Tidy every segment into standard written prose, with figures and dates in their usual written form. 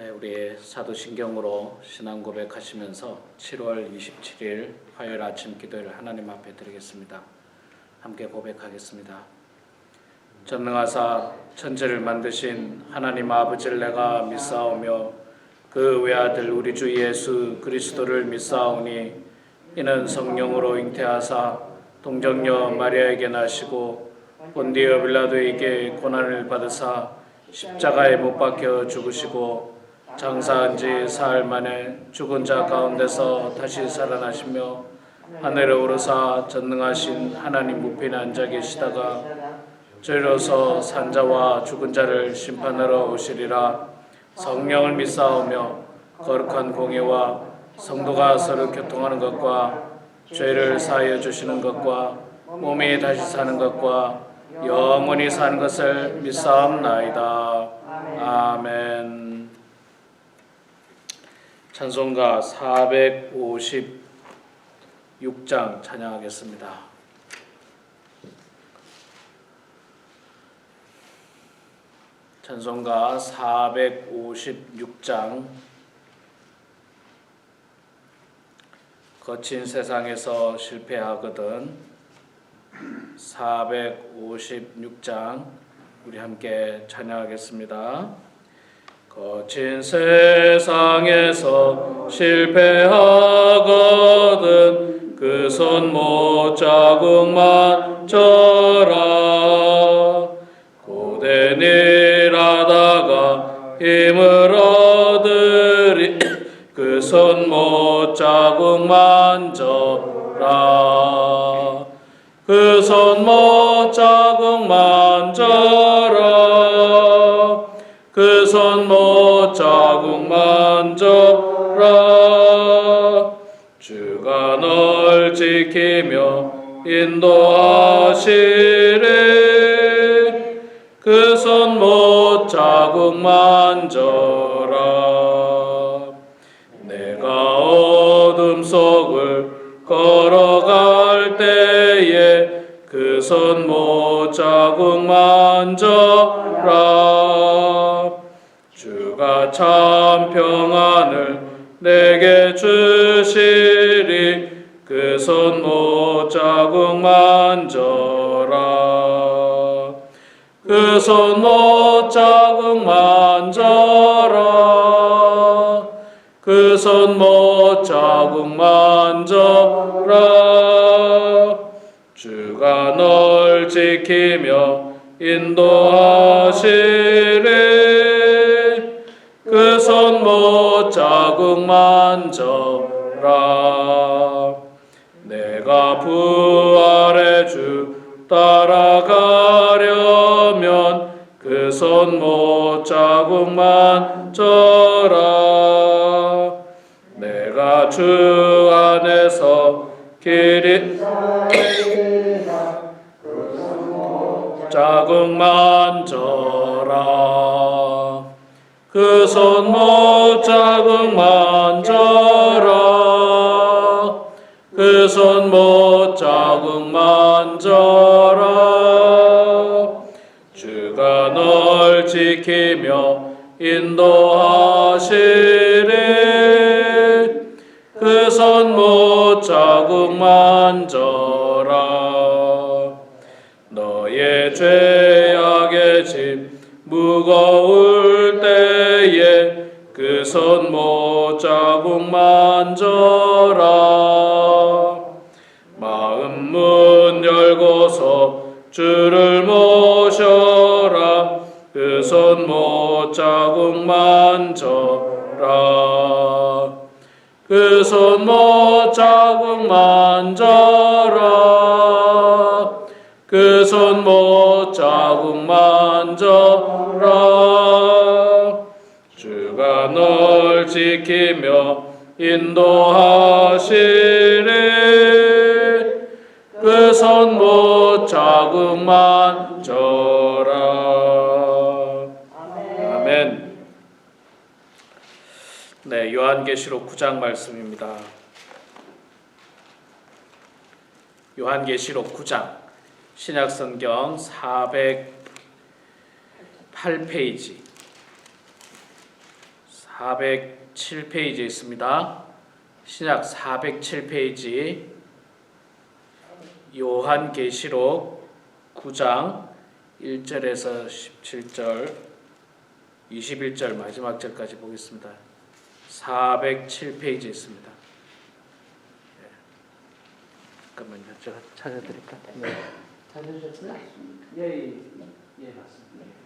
우리 사도신경으로 신앙 고백하시면서 7월 27일 화요일 아침 기도를 하나님 앞에 드리겠습니다. 함께 고백하겠습니다. 전능하사 천지를 만드신 하나님 아버지를 내가 믿사오며 그 외아들 우리 주 예수 그리스도를 믿사오니 이는 성령으로 잉태하사 동정녀 마리아에게 나시고 본디오 빌라도에게 고난을 받으사 십자가에 못 박혀 죽으시고 장사한 지 사흘 만에 죽은 자 가운데서 다시 살아나시며 하늘에 오르사 전능하신 하나님 우편에 앉아 계시다가 저희로서 산자와 죽은 자를 심판하러 오시리라. 성령을 믿사오며 거룩한 공예와 성도가 서로 교통하는 것과 죄를 사하여 주시는 것과 몸이 다시 사는 것과 영원히 사는 것을 믿사옵나이다. 아멘. 찬송가 456장 찬양하겠습니다. 찬송가 456장. 거친 세상에서 실패하거든. 456장 우리 함께 찬양하겠습니다. 거친 세상에서 실패하거든 그 손 못 자국만 져라. 고된 일하다가 힘을 얻으리 그 손 못 자국만 져라. 그 손 못 자국만 져라. 그 손 못 자국만 져라. 주가 널 지키며 인도하시리. 그 손 못 자국만 져라. 내가 어둠 속을 걸어갈 때에 그 손 못 자국만 져라. 주가 참 평안을 내게 주시리. 그 손 못 자국만 져라. 그 손 못 자국만 져라. 그 손 못 자국만 져라. 주가 널 지키며 인도하시리. 그 손 못 자국만 져라. 내가 부활의 주 따라가려면 그 손 못 자국만 져라. 내가 주 안에서 길이 자국만 져라. 그 손 못 자국만 져라. 그 손 못 자국만 져라. 주가 널 지키며 인도하시리. 그 손 못 자국만 져라. 너의 죄악의 짐 무거울 때에 그 손 못 자국만 져라. 마음 문 열고서 주를 모셔라. 그 손 못 자국만 져라. 그 손 못 자국만 져라. 그 손 못 자국만 져라. 주가 널 지키며 인도하시리. 그 손 못 자국만 져라. 아멘. 네, 요한계시록 9장 말씀입니다. 요한계시록 9장 신약성경 408페이지 407페이지에 있습니다. 신약 407페이지 요한계시록 9장 1절에서 17절 21절 마지막 절까지 보겠습니다. 407페이지에 있습니다. 잠깐만요. 제가 찾아드릴까요? 네. 찾으셨어요? 예, 맞습니다.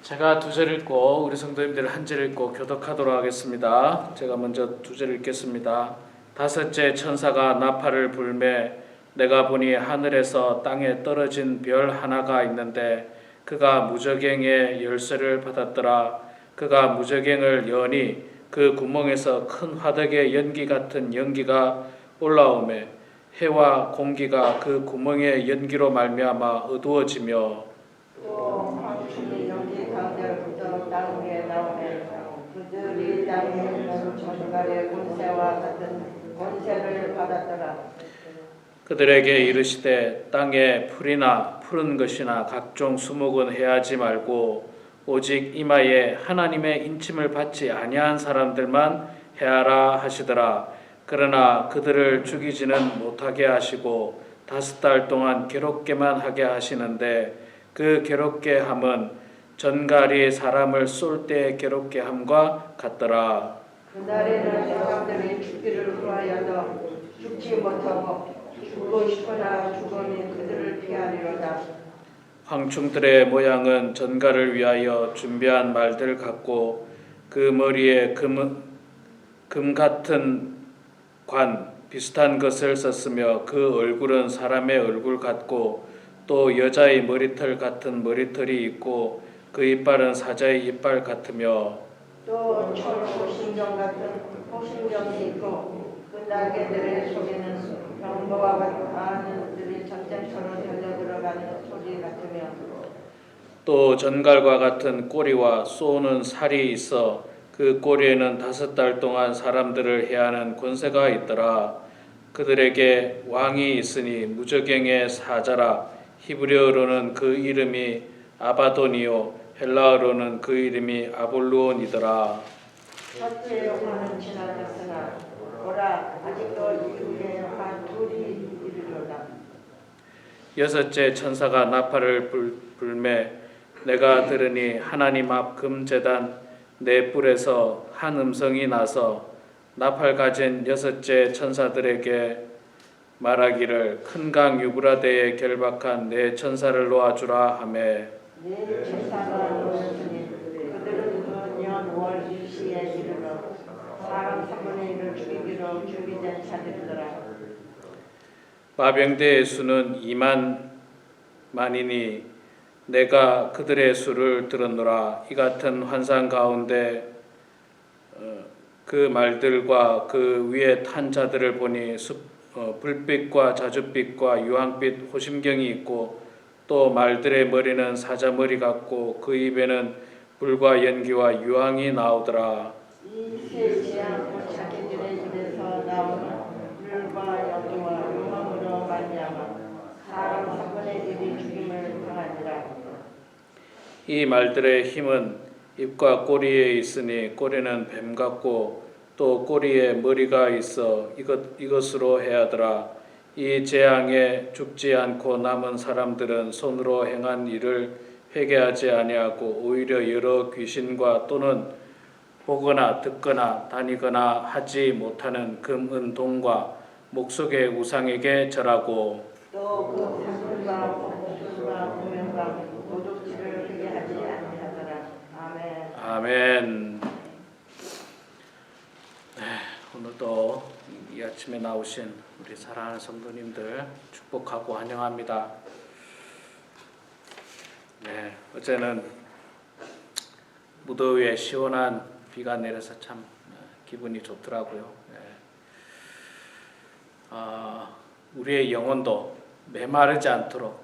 제가 두 절 읽고 우리 성도님들 한 절 읽고 교독하도록 하겠습니다. 제가 먼저 두 절 읽겠습니다. 다섯째 천사가 나팔을 불매 내가 보니 하늘에서 땅에 떨어진 별 하나가 있는데 그가 무저갱의 열쇠를 받았더라. 그가 무저갱을 여니 그 구멍에서 큰 화덕의 연기 같은 연기가 올라오매 해와 공기가 그 구멍의 연기로 말미암아 어두워지며 또 황충이 연기 가운데로부터 땅 위에 나오매 그들이 땅에 있는 전갈의 권세와 같은 권세를 받았더라. 그들에게 이르시되 땅에 풀이나 푸른 것이나 각종 수목은 해하지 말고 오직 이마에 하나님의 인침을 받지 아니한 사람들만 해하라 하시더라. 그러나 그들을 죽이지는 못하게 하시고 5달 동안 괴롭게만 하게 하시는데 그 괴롭게 함은 전갈이 사람을 쏠 때 괴롭게 함과 같더라. 그날에는 사람들이 죽기를 구하여도 죽지 못하고 죽고 싶으나 죽음이 그들을 피하리로다. 황충들의 모양은 전갈을 위하여 준비한 말들 같고 그 머리에 금 같은 관 비슷한 것을 썼으며 그 얼굴은 사람의 얼굴 같고 또 여자의 머리털 같은 머리털이 있고 그 이빨은 사자의 이빨 같으며 또 철호신경 같은 호신경이 있고 그 날개들의 소리는 병거와 같은 들이 전쟁터로 달려들어가는 소리 같으며 또 전갈과 같은 꼬리와 쏘는 살이 있어 그 꼬리에는 5달 동안 사람들을 해하는 권세가 있더라. 그들에게 왕이 있으니 무저갱의 사자라. 히브리어로는 그 이름이 아바돈이요 헬라어로는 그 이름이 아볼루온이더라. 첫째 요한은 지나갔으나 보라 아직도 이후에 한 둘이 이르리로다. 여섯째 천사가 나팔을 불매 내가 들으니 하나님 앞 금제단 네 뿔에서 한 음성이 나서 나팔 가진 여섯째 천사들에게 말하기를 큰 강 유브라데에 결박한 네 천사를 놓아주라 하매 네 천사가 놓였으니 그들은 그 년월 일시에 이르러 사람 3분의 1을 죽이기로 준비된 자들이더라. 마병대의 수는 2만만이니 내가 그들의 수를 들었노라. 이 같은 환상 가운데 그 말들과 그 위에 탄 자들을 보니 불빛과 자줏빛과 유황빛 호심경이 있고 또 말들의 머리는 사자 머리 같고 그 입에는 불과 연기와 유황이 나오더라. 이 세 지향 자기들의 입에서 나오는 불과 연기와 유황으로 말미암아 사람 3분의 1이 죽임을 당하니라. 이 말들의 힘은 입과 꼬리에 있으니 꼬리는 뱀 같고 또 꼬리에 머리가 있어 이것으로 해하더라. 이 재앙에 죽지 않고 남은 사람들은 손으로 행한 일을 회개하지 아니하고 오히려 여러 귀신과 또는 보거나 듣거나 다니거나 하지 못하는 금, 은, 동과 목석의 우상에게 절하고 또그 사슴과 목숨과 공명과 도둑질을 회개하지 아니하더라. 아멘. 아멘. 오늘도 이 아침에 나오신 우리 사랑하는 성도님들 축복하고 환영합니다. 어제는 무더위에 시원한 비가 내려서 참 기분이 좋더라고요. 우리의 영혼도 메마르지 않도록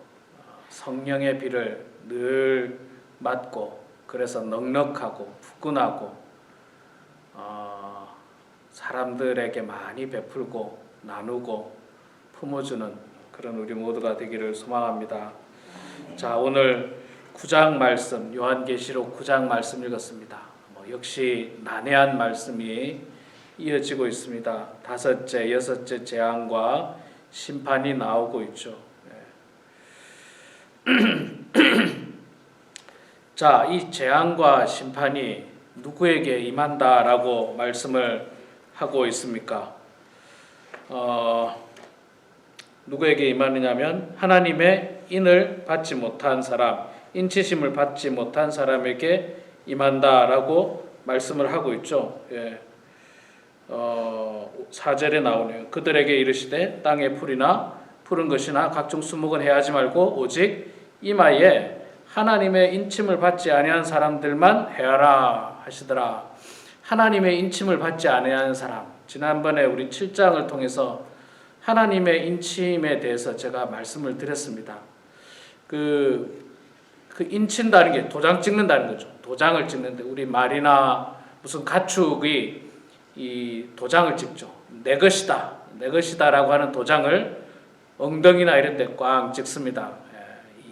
성령의 비를 늘 맞고 그래서 넉넉하고 푸근하고 사람들에게 많이 베풀고 나누고 품어주는 그런 우리 모두가 되기를 소망합니다. 자, 오늘 9장 말씀, 요한계시록 9장 말씀 읽었습니다. 역시 난해한 말씀이 이어지고 있습니다. 다섯째, 여섯째 재앙과 심판이 나오고 있죠. 자, 이 재앙과 심판이 누구에게 임한다라고 말씀을 하고 있습니까? 누구에게 임하느냐면 하나님의 인을 받지 못한 사람, 인치심을 받지 못한 사람에게 임한다라고 말씀을 하고 있죠. 4절에 나오네요. 그들에게 이르시되 땅의 풀이나 푸른 것이나 각종 수목은 해하지 말고 오직 이마에 하나님의 인침을 받지 아니한 사람들만 해하라 하시더라. 하나님의 인침을 받지 아니한 사람. 지난번에 우리 7장을 통해서 하나님의 인침에 대해서 제가 말씀을 드렸습니다. 그 인친다는 게 도장 찍는다는 거죠. 도장을 찍는데 우리 말이나 무슨 가축이 이 도장을 찍죠. 내 것이다라고 하는 도장을 엉덩이나 이런 데 꽝 찍습니다.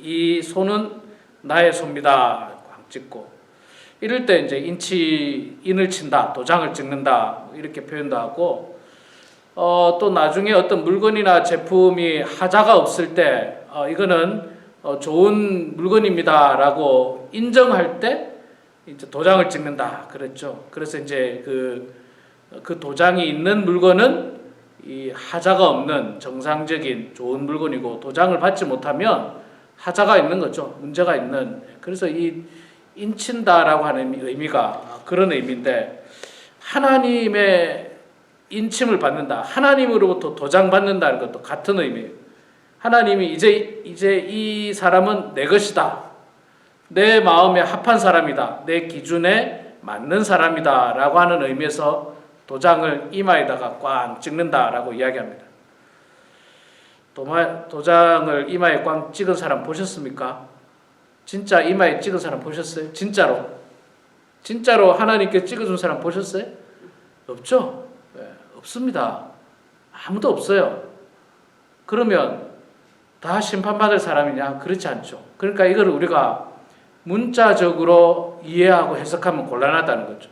이 손은 나의 손입니다. 꽝 찍고 이럴 때 이제 인을 친다, 도장을 찍는다 이렇게 표현도 하고 또 나중에 어떤 물건이나 제품이 하자가 없을 때 이거는 좋은 물건입니다라고 인정할 때 이제 도장을 찍는다 그랬죠. 그래서 이제 그 도장이 있는 물건은 이 하자가 없는 정상적인 좋은 물건이고 도장을 받지 못하면 하자가 있는 거죠. 문제가 있는. 그래서 이 인친다라고 하는 의미가 그런 의미인데 하나님의 인침을 받는다. 하나님으로부터 도장 받는다는 것도 같은 의미예요. 하나님이 이제 이 사람은 내 것이다. 내 마음에 합한 사람이다. 내 기준에 맞는 사람이다. 라고 하는 의미에서 도장을 이마에다가 꽝 찍는다라고 이야기합니다. 도장을 이마에 꽝 찍은 사람 보셨습니까? 진짜 이마에 찍은 사람 보셨어요? 진짜로 하나님께 찍어준 사람 보셨어요? 없죠? 네, 없습니다. 아무도 없어요. 그러면 다 심판받을 사람이냐? 그렇지 않죠. 그러니까 이걸 우리가 문자적으로 이해하고 해석하면 곤란하다는 거죠.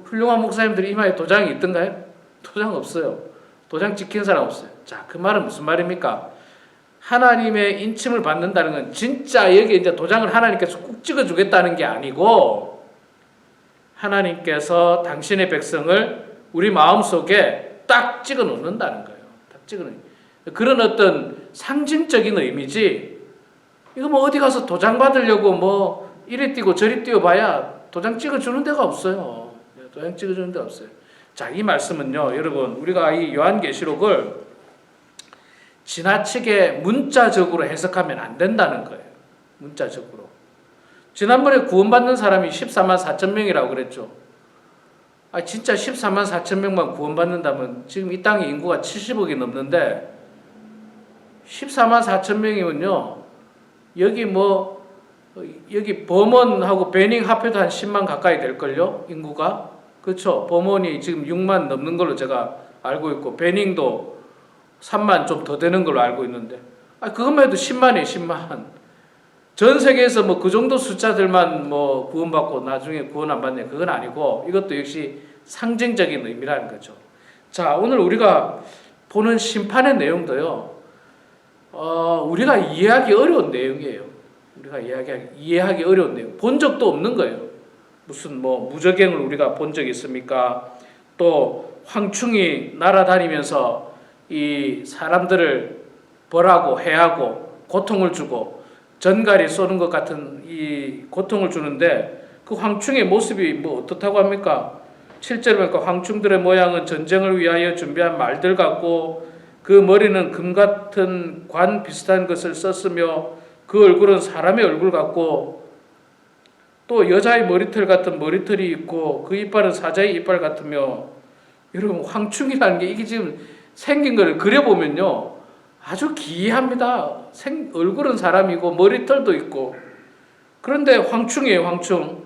훌륭한 목사님들이 이마에 도장이 있던가요? 도장 없어요. 도장 찍힌 사람 없어요. 자, 그 말은 무슨 말입니까? 하나님의 인침을 받는다는 건 진짜 여기 이제 도장을 하나님께서 꼭 찍어주겠다는 게 아니고 하나님께서 당신의 백성을 우리 마음속에 딱 찍어 놓는다는 거예요. 딱 찍어 놓는 그런 어떤 상징적인 의미지 이거 뭐 어디 가서 도장 받으려고 뭐 이리 뛰고 저리 뛰어봐야 도장 찍어주는 데가 없어요. 도장 찍어주는 데가 없어요. 자, 이 말씀은요, 여러분, 우리가 이 요한계시록을 지나치게 문자적으로 해석하면 안 된다는 거예요. 문자적으로. 지난번에 구원받는 사람이 14만 4천 명이라고 그랬죠. 진짜 14만 4천 명만 구원받는다면 지금 이 땅의 인구가 70억이 넘는데 14만 4천 명이면요, 여기 범원하고 베닝 합해도 한 10만 가까이 될걸요, 인구가. 그렇죠. 범원이 지금 6만 넘는 걸로 제가 알고 있고 베닝도 3만 좀 더 되는 걸로 알고 있는데 그것만 해도 10만이에요. 10만. 전 세계에서 뭐 그 정도 숫자들만 뭐 구원받고 나중에 구원 안 받냐 그건 아니고 이것도 역시 상징적인 의미라는 거죠. 자, 오늘 우리가 보는 심판의 내용도요, 우리가 이해하기 어려운 내용이에요. 우리가 이해하기 어려운 내용. 본 적도 없는 거예요. 무슨 뭐 무저갱을 우리가 본 적이 있습니까? 또 황충이 날아다니면서 이 사람들을 벌하고 해하고 고통을 주고 전갈이 쏘는 것 같은 이 고통을 주는데 그 황충의 모습이 뭐 어떻다고 합니까? 7절에 보니까 황충들의 모양은 전쟁을 위하여 준비한 말들 같고 그 머리는 금 같은 관 비슷한 것을 썼으며 그 얼굴은 사람의 얼굴 같고 또 여자의 머리털 같은 머리털이 있고 그 이빨은 사자의 이빨 같으며 여러분 황충이라는 게 이게 지금 생긴 걸 그려보면요 아주 기이합니다. 얼굴은 사람이고 머리털도 있고 그런데 황충이에요. 황충.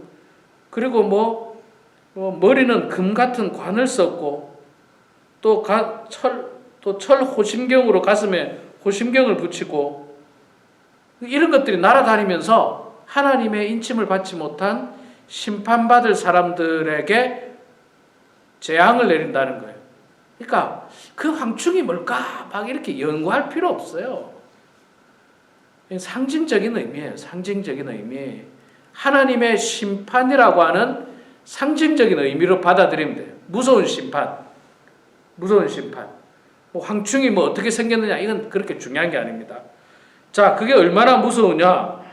그리고 머리는 금 같은 관을 썼고 또 철 호심경으로 가슴에 호심경을 붙이고 이런 것들이 날아다니면서 하나님의 인침을 받지 못한 심판받을 사람들에게 재앙을 내린다는 거예요. 그러니까 그 황충이 뭘까 막 이렇게 연구할 필요 없어요. 상징적인 의미예요. 상징적인 의미. 하나님의 심판이라고 하는 상징적인 의미로 받아들이면 돼요. 무서운 심판. 무서운 심판. 황충이 뭐 어떻게 생겼느냐 이건 그렇게 중요한 게 아닙니다. 자, 그게 얼마나 무서우냐?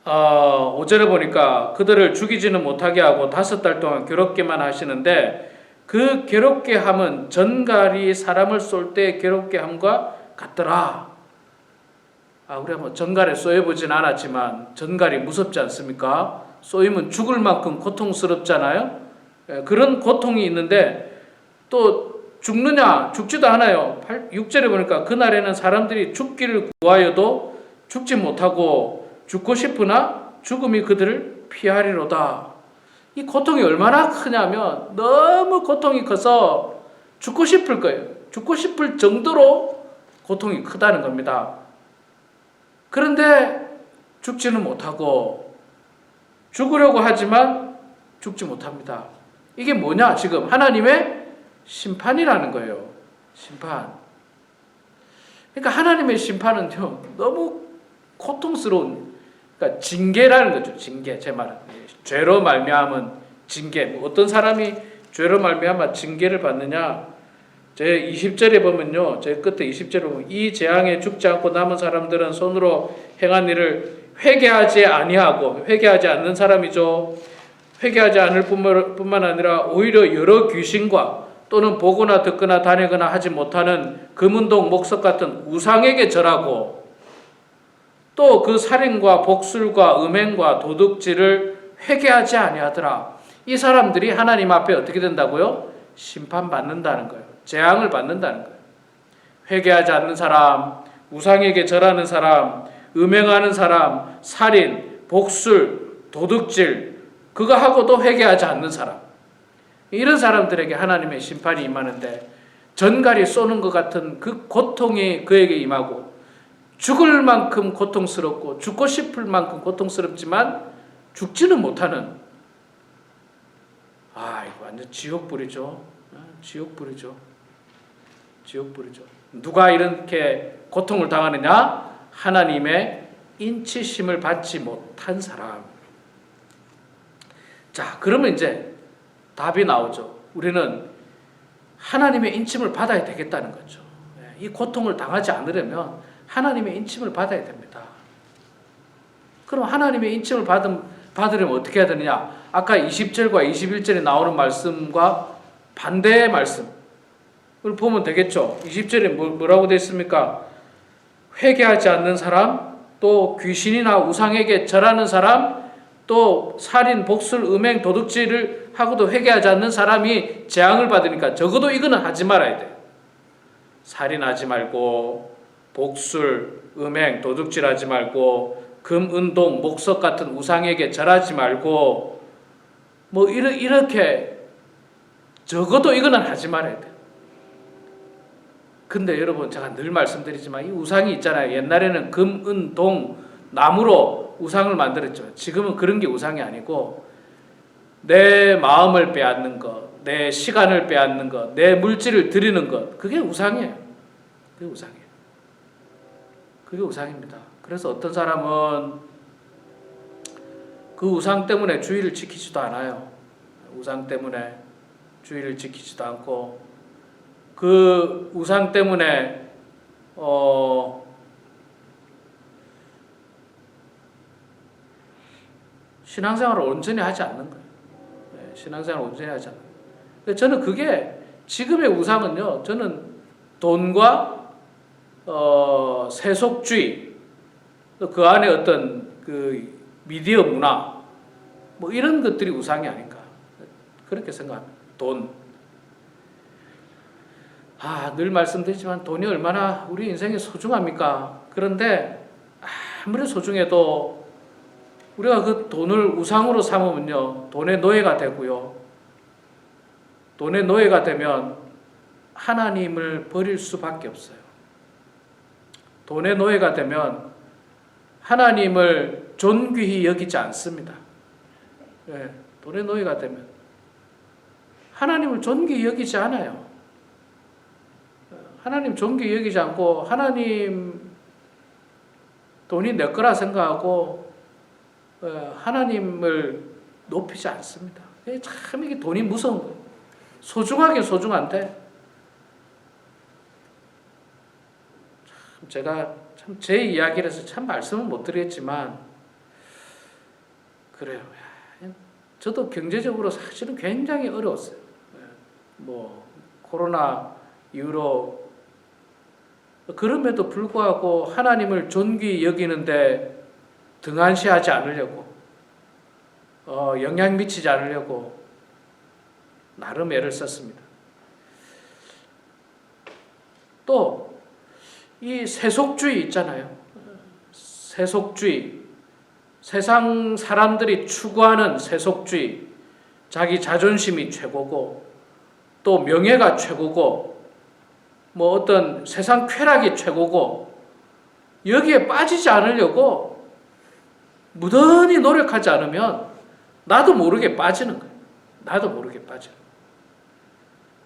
5절에 보니까 그들을 죽이지는 못하게 하고 5달 동안 괴롭게만 하시는데 그 괴롭게 함은 전갈이 사람을 쏠 때 괴롭게 함과 같더라. 우리가 뭐 전갈에 쏘여보진 않았지만 전갈이 무섭지 않습니까? 쏘이면 죽을 만큼 고통스럽잖아요. 그런 고통이 있는데 또 죽느냐? 죽지도 않아요. 6절에 보니까 그날에는 사람들이 죽기를 구하여도 죽지 못하고 죽고 싶으나 죽음이 그들을 피하리로다. 이 고통이 얼마나 크냐면 너무 고통이 커서 죽고 싶을 거예요. 죽고 싶을 정도로 고통이 크다는 겁니다. 그런데 죽지는 못하고 죽으려고 하지만 죽지 못합니다. 이게 뭐냐? 지금 하나님의 심판이라는 거예요. 심판. 그러니까 하나님의 심판은요, 너무 고통스러운, 그러니까 징계라는 거죠. 징계. 제 말은 죄로 말미암은 징계. 뭐 어떤 사람이 죄로 말미암아 징계를 받느냐? 제 20절에 보면요, 제 끝에 20절에 보면 이 재앙에 죽지 않고 남은 사람들은 손으로 행한 일을 회개하지 아니하고, 회개하지 않는 사람이죠. 회개하지 않을 뿐만 아니라 오히려 여러 귀신과 또는 보거나 듣거나 다니거나 하지 못하는 금운동 목석 같은 우상에게 절하고 또 그 살인과 복술과 음행과 도둑질을 회개하지 아니하더라. 이 사람들이 하나님 앞에 어떻게 된다고요? 심판받는다는 거예요. 재앙을 받는다는 거예요. 회개하지 않는 사람, 우상에게 절하는 사람, 음행하는 사람, 살인, 복술, 도둑질, 그거 하고도 회개하지 않는 사람, 이런 사람들에게 하나님의 심판이 임하는데 전갈이 쏘는 것 같은 그 고통이 그에게 임하고 죽을 만큼 고통스럽고 죽고 싶을 만큼 고통스럽지만 죽지는 못하는, 이거 완전 지옥불이죠. 지옥불이죠. 지옥불이죠. 누가 이렇게 고통을 당하느냐? 하나님의 인치심을 받지 못한 사람. 자, 그러면 이제 답이 나오죠. 우리는 하나님의 인침을 받아야 되겠다는 거죠. 이 고통을 당하지 않으려면 하나님의 인침을 받아야 됩니다. 그럼 하나님의 인침을 받으려면 어떻게 해야 되느냐? 아까 20절과 21절에 나오는 말씀과 반대의 말씀을 보면 되겠죠. 20절에 뭐라고 되어 있습니까? 회개하지 않는 사람, 또 귀신이나 우상에게 절하는 사람, 또 살인, 복술, 음행, 도둑질을 하고도 회개하지 않는 사람이 재앙을 받으니까 적어도 이거는 하지 말아야 돼요. 살인하지 말고, 복술, 음행, 도둑질하지 말고, 금, 은동, 목석 같은 우상에게 절하지 말고, 뭐 이렇게 적어도 이거는 하지 말아야 돼요. 근데 여러분, 제가 늘 말씀드리지만 이 우상이 있잖아요. 옛날에는 금, 은, 동, 나무로 우상을 만들었죠. 지금은 그런 게 우상이 아니고 내 마음을 빼앗는 것, 내 시간을 빼앗는 것, 내 물질을 드리는 것, 그게 우상이에요. 그게 우상이에요. 그게 우상입니다. 그래서 어떤 사람은 그 우상 때문에 주의를 지키지도 않아요. 우상 때문에 주의를 지키지도 않고 그 우상 때문에 신앙생활을 온전히 하지 않는 거예요. 신앙생활을 온전히 하지 않는 거예요. 저는 그게 지금의 우상은요, 저는 돈과 세속주의, 또 그 안에 어떤 그 미디어 문화, 뭐 이런 것들이 우상이 아닌가 그렇게 생각합니다. 돈. 늘 말씀드리지만 돈이 얼마나 우리 인생에 소중합니까? 그런데 아무리 소중해도 우리가 그 돈을 우상으로 삼으면요, 돈의 노예가 되고요. 돈의 노예가 되면 하나님을 버릴 수밖에 없어요. 돈의 노예가 되면 하나님을 존귀히 여기지 않습니다. 예, 돈의 노예가 되면 하나님을 존귀히 여기지 않아요. 하나님 존귀히 여기지 않고 하나님 돈이 내 거라 생각하고 하나님을 높이지 않습니다. 참 이게 돈이 무서운 거예요. 소중하긴 소중한데 참 제가 참 제 이야기라서 참 말씀을 못 드리겠지만 그래요. 저도 경제적으로 사실은 굉장히 어려웠어요. 뭐 코로나 이후로 그럼에도 불구하고 하나님을 존귀히 여기는데 등한시하지 않으려고 영향 미치지 않으려고 나름 애를 썼습니다. 또 이 세속주의 있잖아요. 세속주의, 세상 사람들이 추구하는 세속주의, 자기 자존심이 최고고 또 명예가 최고고 뭐 어떤 세상 쾌락이 최고고 여기에 빠지지 않으려고 무던히 노력하지 않으면 나도 모르게 빠지는 거예요. 나도 모르게 빠져요.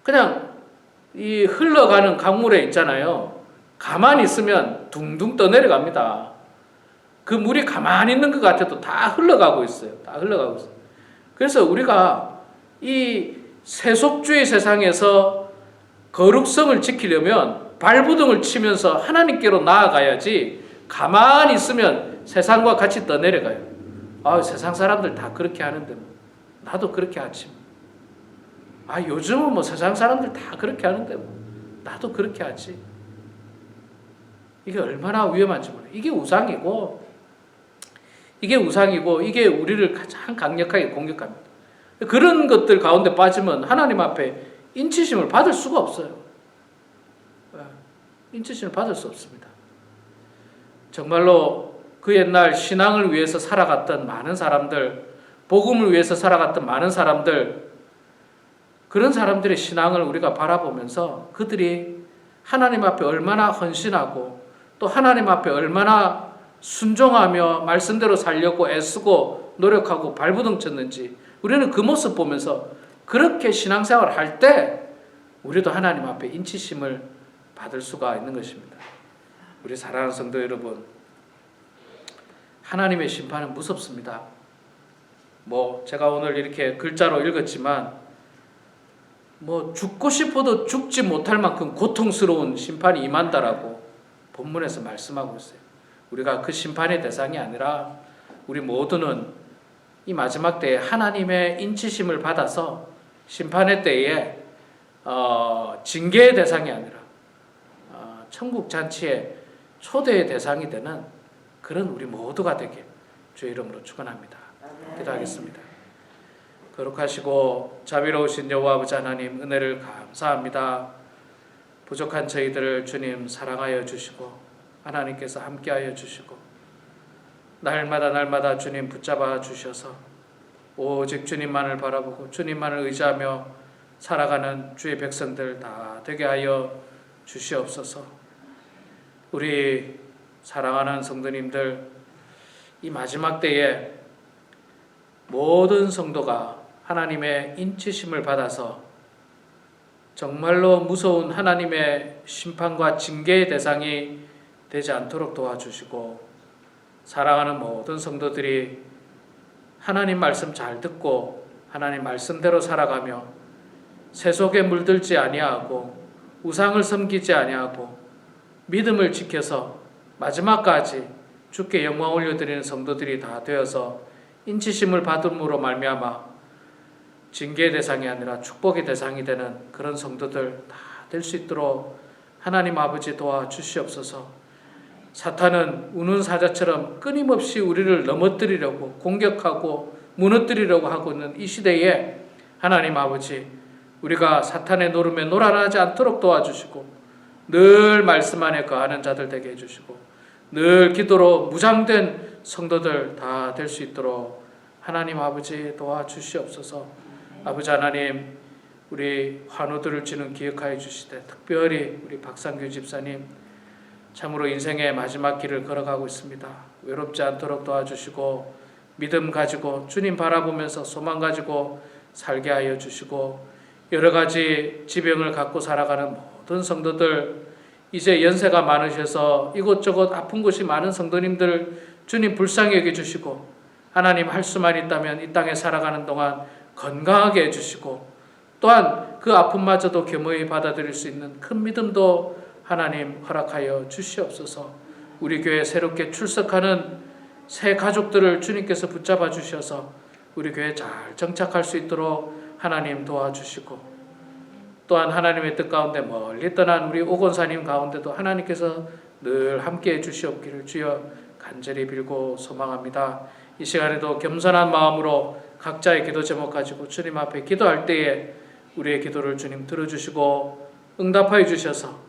그냥 이 흘러가는 강물에 있잖아요. 가만히 있으면 둥둥 떠내려갑니다. 그 물이 가만히 있는 것 같아도 다 흘러가고 있어요. 다 흘러가고 있어요. 그래서 우리가 이 세속주의 세상에서 거룩성을 지키려면 발부둥을 치면서 하나님께로 나아가야지 가만히 있으면 세상과 같이 떠내려가요. 세상 사람들 다 그렇게 하는데 뭐. 나도 그렇게 하지. 요즘은 뭐 세상 사람들 다 그렇게 하는데 뭐. 나도 그렇게 하지. 이게 얼마나 위험한지 몰라요. 이게 우상이고 이게 우리를 가장 강력하게 공격합니다. 그런 것들 가운데 빠지면 하나님 앞에 인치심을 받을 수가 없어요. 인치심을 받을 수 없습니다. 정말로 그 옛날 신앙을 위해서 살아갔던 많은 사람들, 복음을 위해서 살아갔던 많은 사람들, 그런 사람들의 신앙을 우리가 바라보면서 그들이 하나님 앞에 얼마나 헌신하고 또 하나님 앞에 얼마나 순종하며 말씀대로 살려고 애쓰고 노력하고 발부둥 쳤는지 우리는 그 모습 보면서 그렇게 신앙생활을 할 때 우리도 하나님 앞에 인치심을 받을 수가 있는 것입니다. 우리 사랑하는 성도 여러분, 하나님의 심판은 무섭습니다. 제가 오늘 이렇게 글자로 읽었지만 죽고 싶어도 죽지 못할 만큼 고통스러운 심판이 임한다라고 본문에서 말씀하고 있어요. 우리가 그 심판의 대상이 아니라 우리 모두는 이 마지막 때에 하나님의 인치심을 받아서 심판의 때에 징계의 대상이 아니라 천국 잔치의 초대의 대상이 되는 그런 우리 모두가 되게 주의 이름으로 축원합니다. 기도하겠습니다. 거룩하시고 자비로우신 여호와 아버지 하나님, 은혜를 감사합니다. 부족한 저희들을 주님 사랑하여 주시고 하나님께서 함께하여 주시고 날마다 주님 붙잡아 주셔서 오직 주님만을 바라보고 주님만을 의지하며 살아가는 주의 백성들 다 되게 하여 주시옵소서. 우리 사랑하는 성도님들, 이 마지막 때에 모든 성도가 하나님의 인치심을 받아서 정말로 무서운 하나님의 심판과 징계의 대상이 되지 않도록 도와주시고 사랑하는 모든 성도들이 하나님 말씀 잘 듣고 하나님 말씀대로 살아가며 세속에 물들지 아니하고 우상을 섬기지 아니하고 믿음을 지켜서 마지막까지 주께 영광 올려드리는 성도들이 다 되어서 인치심을 받음으로 말미암아 징계의 대상이 아니라 축복의 대상이 되는 그런 성도들 다 될 수 있도록 하나님 아버지 도와주시옵소서. 사탄은 우는 사자처럼 끊임없이 우리를 넘어뜨리려고 공격하고 무너뜨리려고 하고 있는 이 시대에 하나님 아버지, 우리가 사탄의 노름에 놀아나지 않도록 도와주시고 늘 말씀 안에 거하는 자들 되게 해주시고 늘 기도로 무장된 성도들 다 될 수 있도록 하나님 아버지 도와주시옵소서. 아버지 하나님, 우리 환우들을 주는 기억하여 주시되 특별히 우리 박상규 집사님 참으로 인생의 마지막 길을 걸어가고 있습니다. 외롭지 않도록 도와주시고 믿음 가지고 주님 바라보면서 소망 가지고 살게 하여 주시고 여러 가지 지병을 갖고 살아가는 모든 성도들 이제 연세가 많으셔서 이곳저곳 아픈 곳이 많은 성도님들 주님 불쌍히 여겨주시고 하나님 할 수만 있다면 이 땅에 살아가는 동안 건강하게 해주시고 또한 그 아픔마저도 겸허히 받아들일 수 있는 큰 믿음도 하나님 허락하여 주시옵소서. 우리 교회 새롭게 출석하는 새 가족들을 주님께서 붙잡아 주셔서 우리 교회 잘 정착할 수 있도록 하나님 도와주시고 또한 하나님의 뜻 가운데 멀리 떠난 우리 오건사님 가운데도 하나님께서 늘 함께해 주시옵기를 주여 간절히 빌고 소망합니다. 이 시간에도 겸손한 마음으로 각자의 기도 제목 가지고 주님 앞에 기도할 때에 우리의 기도를 주님 들어주시고 응답하여 주셔서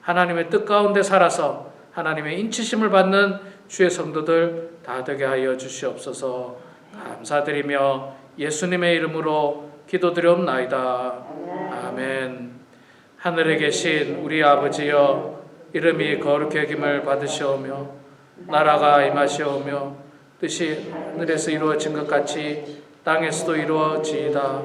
하나님의 뜻 가운데 살아서 하나님의 인치심을 받는 주의 성도들 다 되게 하여 주시옵소서. 감사드리며 예수님의 이름으로 기도드리옵나이다. 아멘. 하늘에 계신 우리 아버지여 이름이 거룩히 여김을 받으시오며 나라가 임하시오며 뜻이 하늘에서 이루어진 것 같이 땅에서도 이루어지이다.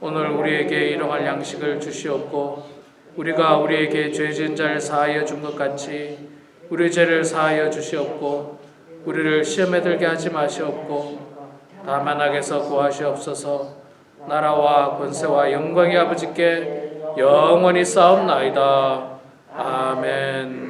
오늘 우리에게 일용할 양식을 주시옵고 우리가 우리에게 죄 지은 자를 사하여 준 것 같이 우리 죄를 사하여 주시옵고 우리를 시험에 들게 하지 마시옵고 다만 악에서 구하시옵소서. 나라와 권세와 영광이 아버지께 영원히 싸움나이다. 아멘.